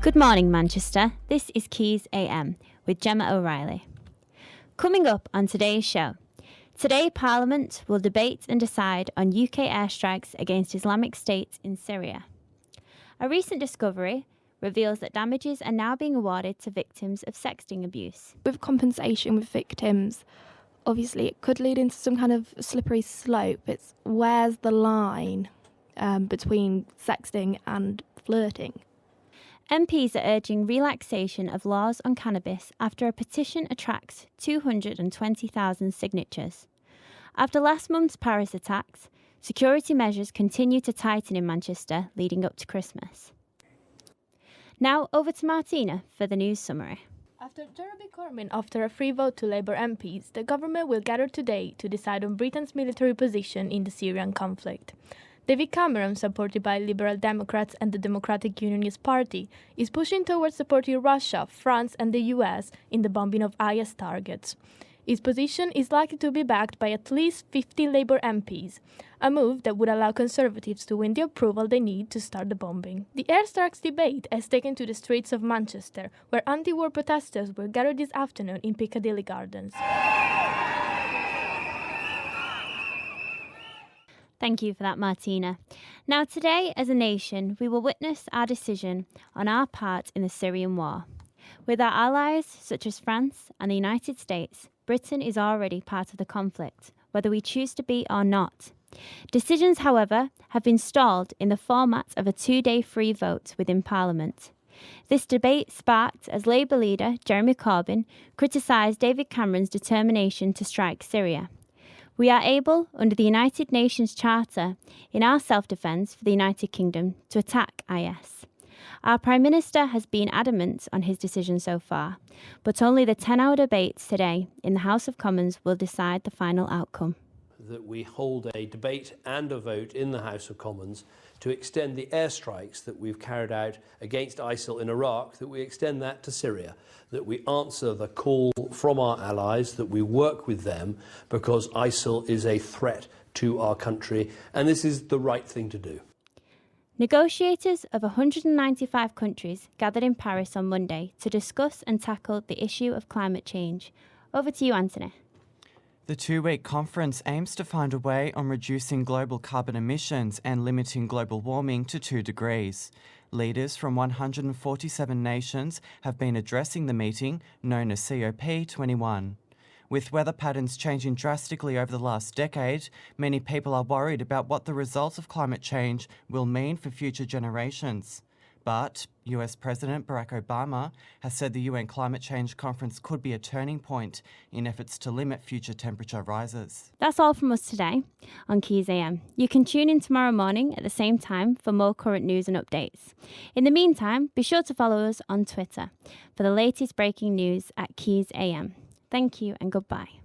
Good morning, Manchester. This is Quays AM with Gemma O'Reilly. Coming up on today's show, today Parliament will debate and decide on UK airstrikes against Islamic State in Syria. A recent discovery reveals that damages are now being awarded to victims of sexting abuse. With compensation with victims, obviously it could lead into some kind of slippery slope. It's where's the line between sexting and flirting? MPs are urging relaxation of laws on cannabis after a petition attracts 220,000 signatures. After last month's Paris attacks, security measures continue to tighten in Manchester leading up to Christmas. Now over to Martina for the news summary. After Jeremy Corbyn after a free vote to Labour MPs, the government will gather today to decide on Britain's military position in the Syrian conflict. David Cameron, supported by Liberal Democrats and the Democratic Unionist Party, is pushing towards supporting Russia, France and the US in the bombing of IS targets. His position is likely to be backed by at least 50 Labour MPs, a move that would allow Conservatives to win the approval they need to start the bombing. The airstrikes debate has taken to the streets of Manchester, where anti-war protesters were gathered this afternoon in Piccadilly Gardens. Thank you for that, Martina. Now today, as a nation, we will witness our decision on our part in the Syrian war. With our allies, such as France and the United States, Britain is already part of the conflict, whether we choose to be or not. Decisions, however, have been stalled in the format of a 2-day free vote within Parliament. This debate sparked as Labour leader Jeremy Corbyn criticised David Cameron's determination to strike Syria. We are able, under the United Nations Charter, in our self-defence for the United Kingdom, to attack IS. Our Prime Minister has been adamant on his decision so far, but only the 10-hour debates today in the House of Commons will decide the final outcome. That we hold a debate and a vote in the House of Commons to extend the airstrikes that we've carried out against ISIL in Iraq, that we extend that to Syria, that we answer the call from our allies, that we work with them because ISIL is a threat to our country, and this is the right thing to do. Negotiators of 195 countries gathered in Paris on Monday to discuss and tackle the issue of climate change. Over to you, Anthony. The 2-week conference aims to find a way on reducing global carbon emissions and limiting global warming to 2 degrees. Leaders from 147 nations have been addressing the meeting, known as COP21. With weather patterns changing drastically over the last decade, many people are worried about what the results of climate change will mean for future generations. But US President Barack Obama has said the UN Climate Change Conference could be a turning point in efforts to limit future temperature rises. That's all from us today on Quays AM. You can tune in tomorrow morning at the same time for more current news and updates. In the meantime, be sure to follow us on Twitter for the latest breaking news at Quays AM. Thank you and goodbye.